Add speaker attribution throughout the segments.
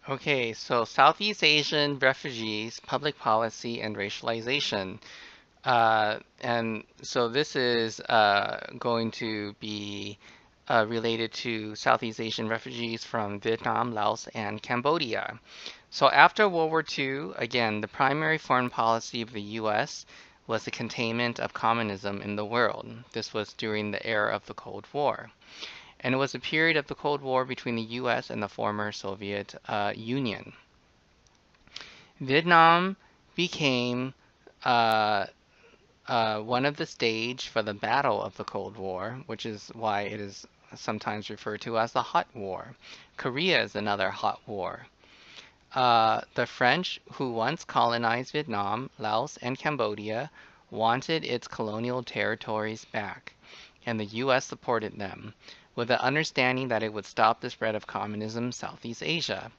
Speaker 1: Okay, so Southeast Asian refugees, public policy, and racialization. And so this is going to be related to Southeast Asian refugees from Vietnam, Laos, and Cambodia. So after World War II, again, the primary foreign policy of the U.S. was the containment of communism in the world. This was during the era of the Cold War. And it was a period of the Cold War between the U.S. and the former Soviet Union. Vietnam became uh, one of the stage for the Battle of the Cold War, which is why it is sometimes referred to as the Hot War. Korea is another hot war. The French, who once colonized Vietnam, Laos, and Cambodia, wanted its colonial territories back, and the U.S. supported them, with the understanding that it would stop the spread of communism in Southeast Asia.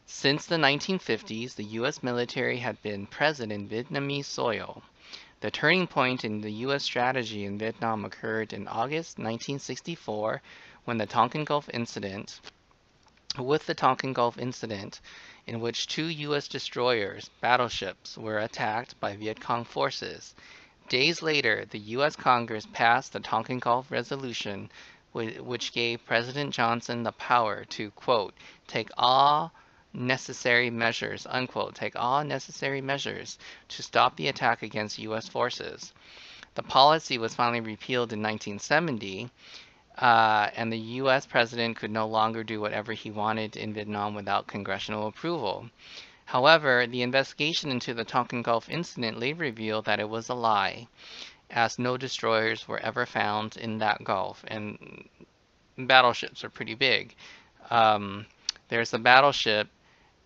Speaker 1: Since the 1950s, the U.S. military had been present in Vietnamese soil. The turning point in the U.S. strategy in Vietnam occurred in August 1964 when the Tonkin Gulf incident, with the Tonkin Gulf incident, in which two U.S. destroyers, battleships, were attacked by Viet Cong forces. Days later, the U.S. Congress passed the Tonkin Gulf Resolution, which gave President Johnson the power to, quote, take all necessary measures, unquote, take all necessary measures to stop the attack against U.S. forces. The policy was finally repealed in 1970, and the U.S. president could no longer do whatever he wanted in Vietnam without congressional approval. However, the investigation into the Tonkin Gulf incident later revealed that it was a lie, as no destroyers were ever found in that Gulf, and battleships are pretty big. Um, there's a battleship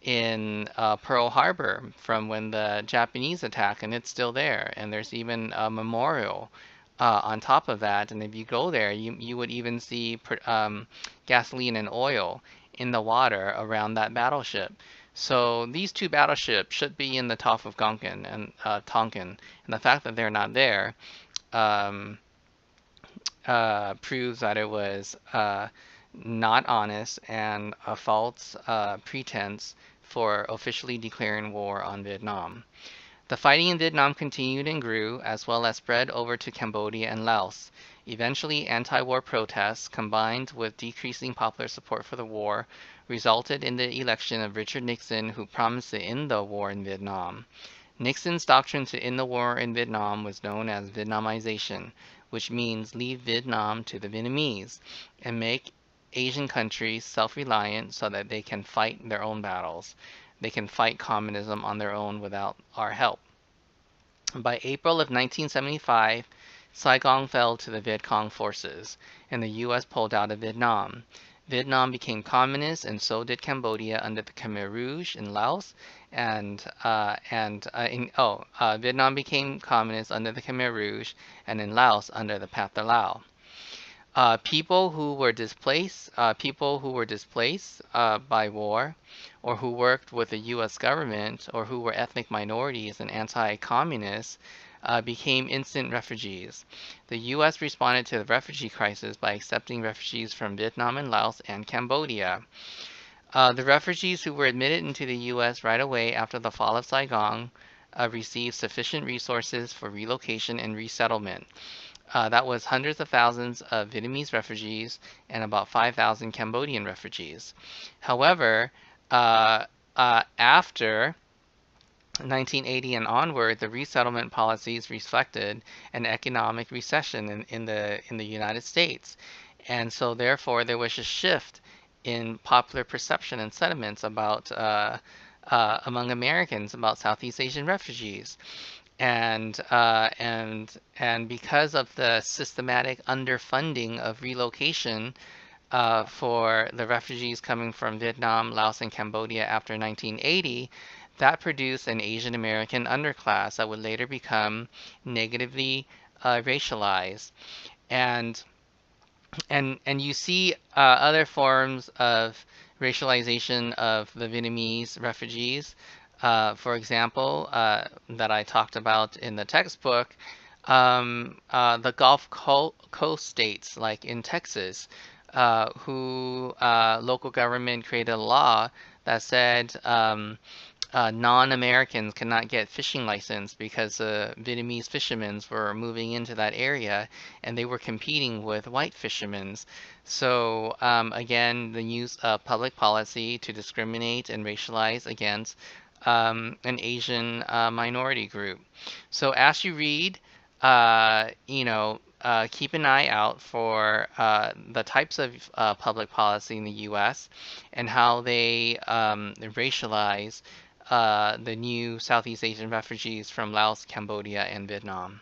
Speaker 1: in Pearl Harbor from when the Japanese attack, and it's still there. And there's even a memorial on top of that. And if you go there, you would even see gasoline and oil in the water around that battleship. So these two battleships should be in the top of Tonkin, and the fact that they're not there um, proves that it was not honest and a false pretense for officially declaring war on Vietnam. The fighting in Vietnam continued and grew, as well as spread over to Cambodia and Laos. Eventually, anti war protests, combined with decreasing popular support for the war, resulted in the election of Richard Nixon, who promised to end the war in Vietnam. Nixon's doctrine to end the war in Vietnam was known as Vietnamization, which means leave Vietnam to the Vietnamese and make Asian countries self-reliant so that they can fight their own battles. They can fight communism on their own without our help. By April of 1975, Saigon fell to the Viet Cong forces, and the U.S. pulled out of Vietnam. Vietnam became communist, and so did Cambodia under the Khmer Rouge in Laos, Vietnam became communist under the Khmer Rouge, and in Laos under the Pathet Lao. People who were displaced by war, or who worked with the U.S. government, or who were ethnic minorities and anti-communists, became instant refugees. The U.S. responded to the refugee crisis by accepting refugees from Vietnam and Laos and Cambodia. The refugees who were admitted into the U.S. right away after the fall of Saigon received sufficient resources for relocation and resettlement. That was hundreds of thousands of Vietnamese refugees and about 5,000 Cambodian refugees. However, after 1980 and onward, the resettlement policies reflected an economic recession in the United States, and so therefore there was a shift in popular perception and sentiments about among Americans about Southeast Asian refugees. And because of the systematic underfunding of relocation for the refugees coming from Vietnam, Laos, and Cambodia after 1980, that produced an Asian American underclass that would later become negatively racialized. And and you see other forms of racialization of the Vietnamese refugees. For example, that I talked about in the textbook, the Coast states, like in Texas, who local government created a law that said non-Americans could not get fishing license because Vietnamese fishermen were moving into that area and they were competing with white fishermen. So again, the use of public policy to discriminate and racialize against an Asian minority group. So as you read, keep an eye out for the types of public policy in the U.S. and how they racialize the new Southeast Asian refugees from Laos, Cambodia, and Vietnam.